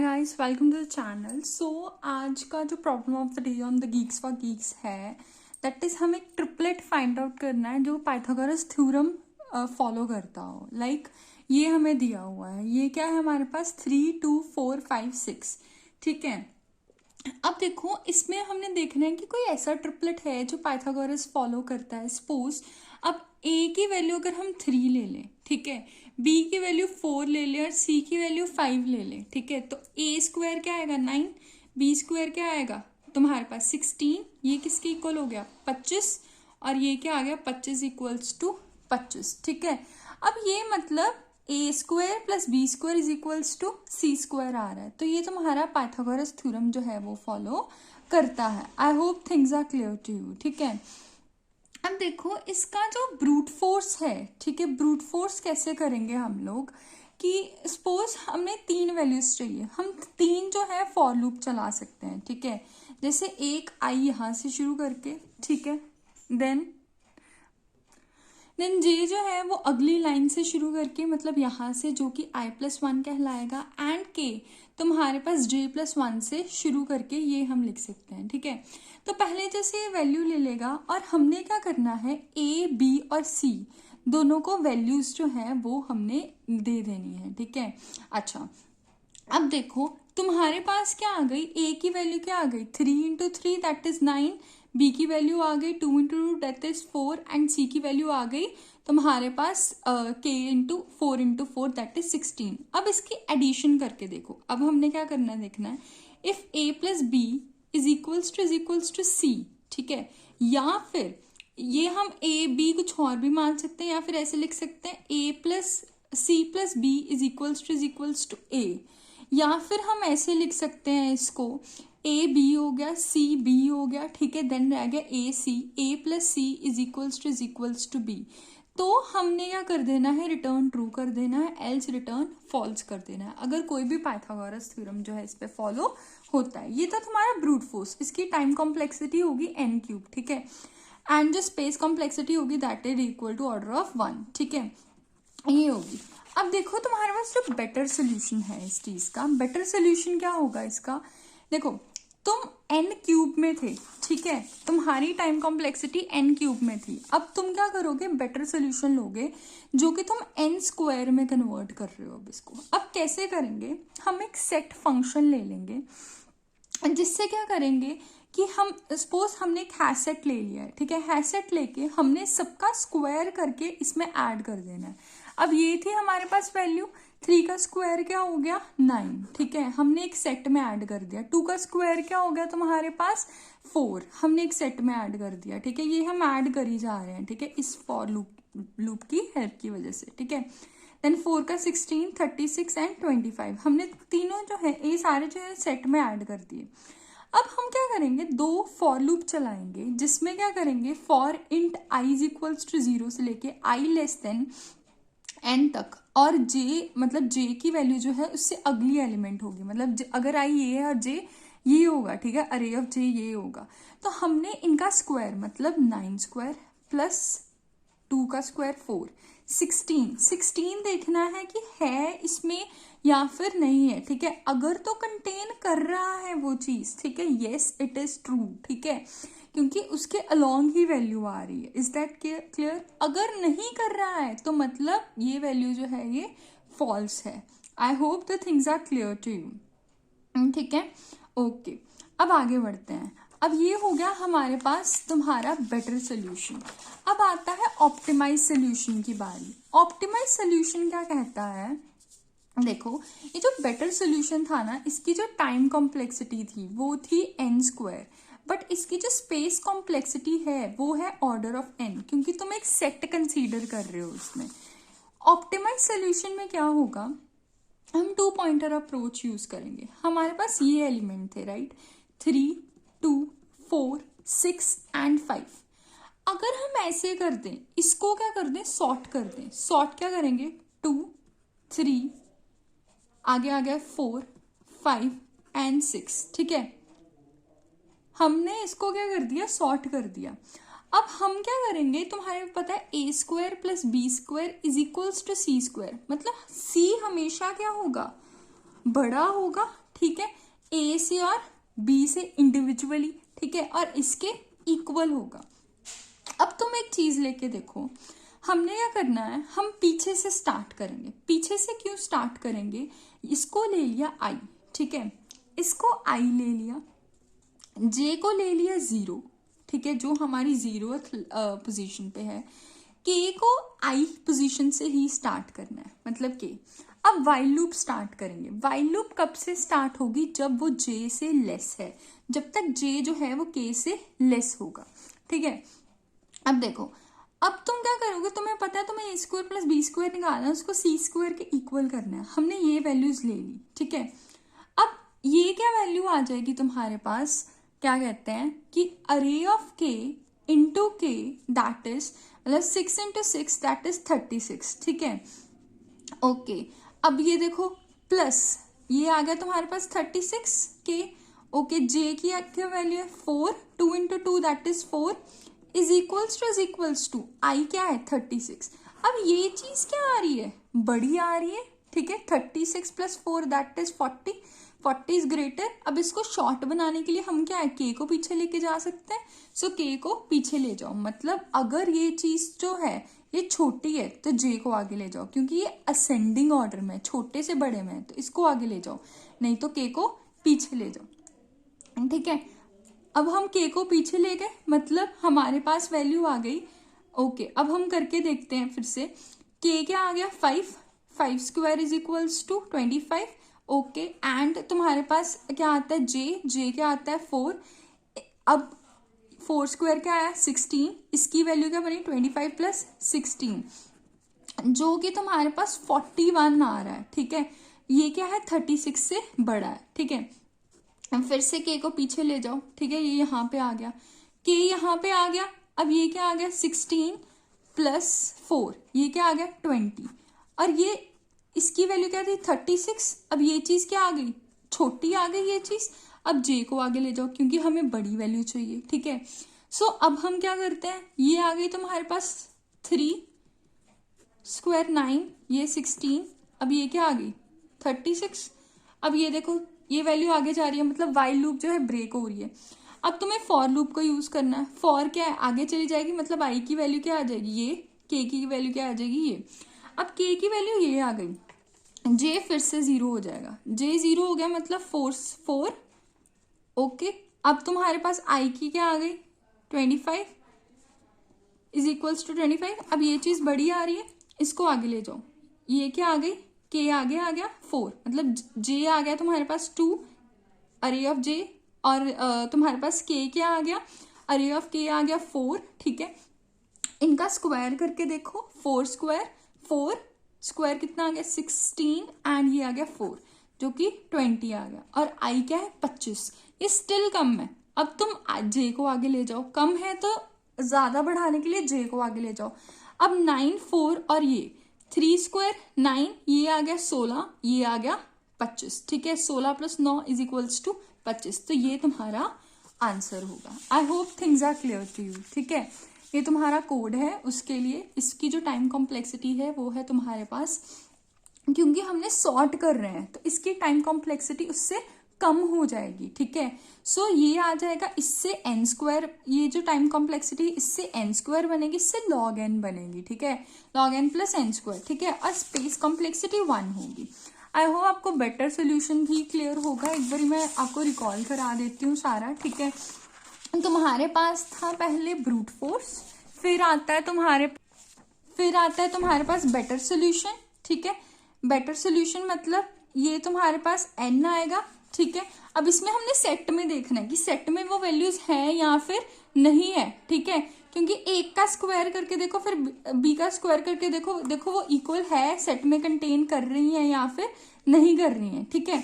Guys, welcome to the channel. So आज का जो problem of the day on the Geeks for Geeks है, that is हमें triplet find out करना है जो पाइथागोरस थ्योरम फॉलो करता हो। लाइक ये हमें दिया हुआ है, ये क्या है हमारे पास 3 2 4 5 6। ठीक है, अब देखो इसमें हमने देखना है कि कोई ऐसा ट्रिपलेट है जो पाइथागोरस फॉलो करता है। सपोज अब ए की वैल्यू अगर हम 3 ले लें, ठीक है, बी की वैल्यू 4 ले लें और सी की वैल्यू 5 ले लें, ठीक है, तो ए स्क्वायर क्या आएगा 9, बी स्क्वायर क्या आएगा तुम्हारे पास 16, ये किसके इक्वल हो गया 25, और ये क्या आ गया 25 इक्वल्स टू 25। ठीक है, अब ये मतलब A square plus B square is equals to C square आ रहा है, तो ये तुम्हारा पाइथागोरस थ्योरम जो है वो फॉलो करता है। I hope things are clear to you. ठीक है, अब देखो इसका जो ब्रूट फोर्स है, ठीक है, ब्रूट फोर्स कैसे करेंगे हम लोग कि सपोज हमें 3 वैल्यूज चाहिए, हम 3 जो है फॉर लूप चला सकते हैं। ठीक है, जैसे एक आई यहाँ से शुरू करके, ठीक है, देन जे जो है वो अगली लाइन से शुरू करके, मतलब यहाँ से जो कि i+1 कहलाएगा, एंड के तुम्हारे पास j+1 से शुरू करके ये हम लिख सकते हैं। ठीक है, तो पहले जैसे ये वैल्यू ले लेगा और हमने क्या करना है a b और c दोनों को वैल्यूज जो है वो हमने दे देनी है। ठीक है, अच्छा अब देखो तुम्हारे पास क्या आ गई, a की वैल्यू क्या आ गई 3 इंटू 3 दैट इज 9, बी की वैल्यू आ गई 2 इंटू 2 दैट इज 4, एंड सी की वैल्यू आ गई तुम्हारे पास के इंटू 4 इंटू 4 दैट इज 16। अब इसकी एडिशन करके देखो, अब हमने क्या करना है देखना है, if a plus B is equals to C, ठीक है, या फिर ये हम a b कुछ और भी मान सकते हैं, या फिर ऐसे लिख सकते हैं a plus c plus B is equals to a, या फिर हम ऐसे लिख सकते हैं इसको ए बी हो गया सी बी हो गया, ठीक है, देन रह गया A plus C is equals to B. तो हमने क्या कर देना है, रिटर्न ट्रू कर देना है, एल्स रिटर्न फॉल्स कर देना है, अगर कोई भी पाइथागोरस थ्योरम जो है इस पे फॉलो होता है। ये तो तुम्हारा ब्रूट फोर्स, इसकी टाइम कॉम्प्लेक्सिटी होगी n क्यूब, ठीक है, एंड जो स्पेस कॉम्प्लेक्सिटी होगी that is equal to order of 1। ठीक है, ये होगी। अब देखो तुम्हारे पास जो बेटर सोल्यूशन है इस चीज का, बेटर सोल्यूशन क्या होगा इसका, देखो तुम n क्यूब में थे, ठीक है, तुम्हारी टाइम कॉम्प्लेक्सिटी n क्यूब में थी, अब तुम क्या करोगे बेटर सोल्यूशन लोगे जो कि तुम n स्क्वायर में कन्वर्ट कर रहे हो। अब इसको अब कैसे करेंगे, हम एक सेट फंक्शन ले लेंगे जिससे क्या करेंगे कि हम सपोज हमने एक हैशसेट ले लिया है, ठीक है, हैशसेट लेके हमने सबका स्क्वायर करके इसमें ऐड कर देना है। अब ये थी हमारे पास वैल्यू, 3 का स्क्वायर क्या हो गया 9, ठीक है, हमने एक सेट में ऐड कर दिया। 2 का स्क्वायर क्या हो गया तुम्हारे पास 4, हमने एक सेट में ऐड कर दिया। ठीक है, ये हम ऐड कर ही जा रहे हैं, ठीक है, इस फॉर लूप की हेल्प की वजह से। ठीक है, देन 4 का 16, 36 एंड 25, हमने तीनों जो है ये सारे जो है सेट में ऐड कर दिए। अब हम क्या करेंगे, 2 फॉर लूप चलाएंगे जिसमें क्या करेंगे for int i is equals to 0 से लेके i लेस देन n तक, और j मतलब j की वैल्यू जो है उससे अगली एलिमेंट होगी, मतलब अगर i ये है और j ये होगा, ठीक है, अरे ऑफ j ये होगा, तो हमने इनका स्क्वायर मतलब 9 स्क्वायर प्लस 2 का स्क्वायर 4, 16 देखना है कि है इसमें या फिर नहीं है। ठीक है, अगर तो कंटेन कर रहा है वो चीज, ठीक है, येस इट इज ट्रू, ठीक है, क्योंकि उसके अलोंग ही वैल्यू आ रही है। Is that clear? अगर नहीं कर रहा है तो मतलब ये वैल्यू जो है ये फॉल्स है। I hope the things are clear to you. ठीक है, ओके, अब आगे बढ़ते हैं। अब ये हो गया हमारे पास तुम्हारा बेटर सोल्यूशन। अब आता है ऑप्टिमाइज सोल्यूशन की बारी। ऑप्टिमाइज सोल्यूशन क्या कहता है, देखो ये जो बेटर सोल्यूशन था ना, इसकी जो टाइम कॉम्प्लेक्सिटी थी वो थी n स्क्वायर, बट इसकी जो स्पेस कॉम्प्लेक्सिटी है वो है ऑर्डर ऑफ n, क्योंकि तुम एक सेट कंसीडर कर रहे हो उसमें। ऑप्टिमाइज सोल्यूशन में क्या होगा, हम 2 पॉइंटर अप्रोच यूज करेंगे। हमारे पास ये एलिमेंट थे, राइट, 3 2 4 6 एंड 5। अगर हम ऐसे कर दें, इसको क्या कर दें सॉर्ट कर दें, सॉर्ट क्या करेंगे 2 3 आगे आ गया 4 5 एंड 6, ठीक है, हमने इसको क्या कर दिया सॉर्ट कर दिया। अब हम क्या करेंगे, तुम्हारे पता है a square plus B square is equals to C square, मतलब c हमेशा क्या होगा बड़ा होगा, ठीक है, ए से और बी से इंडिविजुअली, ठीक है, और इसके इक्वल होगा। अब तुम एक चीज लेके देखो, हमने क्या करना है, हम पीछे से स्टार्ट करेंगे। पीछे से क्यों स्टार्ट करेंगे, इसको ले लिया आई, ठीक है, इसको आई ले लिया, जे को ले लिया 0, ठीक है, जो हमारी 0th पोजीशन पे है। के को आई पोजीशन से ही स्टार्ट करना है, मतलब के। अब वाइल लूप स्टार्ट करेंगे। वाइल लूप कब से स्टार्ट होगी, जब वो जे से लेस है, जब तक जे जो है वो के से लेस होगा, ठीक है। अब देखो, अब तुम क्या करोगे, तुम्हें पता है तुम्हें a² + b² निकालना है, उसको c² के इक्वल करना है। हमने ये वैल्यूज ले ली, ठीक है। अब ये क्या वैल्यू आ जाएगी तुम्हारे पास, क्या कहते हैं कि अरे ऑफ k इंटू के, दैट इज मतलब 6 × 6 दैट इज 36, ठीक है, ओके। अब ये देखो प्लस ये आ गया तुम्हारे पास 36 के, ओके। जे की क्या वैल्यू है 4, 2 × 2 that is 4 is equals to I क्या है 36। अब ये चीज क्या आ रही है, बड़ी आ रही है, ठीक है। 36 + 4 दैट इज 40, 40 इज ग्रेटर। अब इसको शॉर्ट बनाने के लिए हम क्या है, के को पीछे लेके जा सकते हैं। सो के को पीछे ले जाओ, मतलब अगर ये चीज जो है ये छोटी है तो जे को आगे ले जाओ, क्योंकि ये असेंडिंग ऑर्डर में, छोटे से बड़े में है, तो इसको आगे ले जाओ, नहीं तो के को पीछे ले जाओ, ठीक है। अब हम के को पीछे ले गए, मतलब हमारे पास वैल्यू आ गई, ओके। अब हम करके देखते हैं फिर से, के क्या आ गया 5, 5² is equals to 25, okay. And तुम्हारे पास क्या आता है, जे क्या आता है 4। अब 4² क्या आया 16, इसकी वैल्यू क्या बनी 25 + 16, जो कि तुम्हारे पास 41 आ रहा है, ठीक है। ये क्या है 36 से बड़ा है, ठीक है। फिर से के को पीछे ले जाओ, ठीक है, ये यहाँ पे आ गया, के यहाँ पे आ गया। अब ये क्या आ गया 16 + 4, ये क्या आ गया 20, और ये इसकी वैल्यू क्या थी 36। अब ये चीज क्या आ गई, छोटी आ गई ये चीज। अब जे को आगे ले जाओ, क्योंकि हमें बड़ी वैल्यू चाहिए, ठीक है। सो अब हम क्या करते हैं, ये आ गई तुम्हारे पास 3² 9, ये 16, अब ये क्या आ गई 36। अब ये देखो ये वैल्यू आगे जा रही है, मतलब वाइल लूप जो है ब्रेक हो रही है। अब तुम्हें फॉर लूप को यूज करना है। फॉर क्या है, आगे चली जाएगी, मतलब आई की वैल्यू क्या आ जाएगी, ये के की वैल्यू क्या आ जाएगी, ये। अब के की वैल्यू ये आ गई, जे फिर से 0 हो जाएगा, जे 0 हो गया, मतलब 4, ओके। अब तुम्हारे पास आई की क्या आ गई 25 इज इक्वल्स टू 25। अब ये चीज बड़ी आ रही है, इसको आगे ले जाओ, ये क्या आ गई, के आगे आ गया 4, मतलब जे आ गया तुम्हारे पास 2 अरे ऑफ जे, और तुम्हारे पास के क्या आ गया, अरे ऑफ के आ गया 4, ठीक है। इनका स्क्वायर करके देखो, 4² कितना आ गया 16, एंड ये आ गया 4, जो कि 20 आ गया, और आई क्या है 25, ये स्टिल कम है। अब तुम जे को आगे ले जाओ, कम है तो ज्यादा बढ़ाने के लिए जे को आगे ले जाओ। अब 9, 4 और ये 3² 9, ये आ गया 16, ये आ गया 25, ठीक है। 16 + 9 इज इक्वल्स टू 25, तो ये तुम्हारा आंसर होगा। I hope things are clear to you, ठीक है। ये तुम्हारा कोड है, उसके लिए इसकी जो टाइम कॉम्प्लेक्सिटी है वो है तुम्हारे पास, क्योंकि हमने सॉर्ट कर रहे हैं तो इसकी टाइम कॉम्प्लेक्सिटी उससे कम हो जाएगी, ठीक है। सो ये आ जाएगा, इससे n², ये जो टाइम कॉम्प्लेक्सिटी इससे n² बनेगी, इससे log n बनेगी, ठीक है, log n + n², ठीक है। और स्पेस कॉम्प्लेक्सिटी 1 होगी। आई होप आपको बेटर सोल्यूशन भी क्लियर होगा। एक बार मैं आपको रिकॉल करा देती हूँ सारा, ठीक है। तुम्हारे पास था पहले ब्रूट फोर्स, फिर आता है तुम्हारे पास बेटर सोल्यूशन, ठीक है। बेटर सोल्यूशन मतलब ये तुम्हारे पास n आएगा, ठीक है। अब इसमें हमने सेट में देखना है कि सेट में वो वैल्यूज है या फिर नहीं है, ठीक है। क्योंकि एक का स्क्वायर करके देखो, फिर बी का स्क्वायर करके देखो वो इक्वल है, सेट में कंटेन कर रही है या फिर नहीं कर रही है, ठीक है,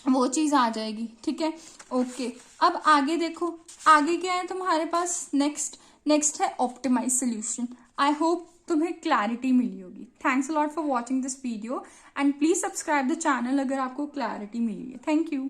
वो चीज आ जाएगी, ठीक है, ओके। अब आगे देखो, आगे क्या है तुम्हारे पास, नेक्स्ट है ऑप्टिमाइज सोल्यूशन। आई होप तुम्हें क्लैरिटी मिली होगी। Thanks a lot for watching this video, and please subscribe the channel अगर आपको क्लैरिटी मिली है। Thank you.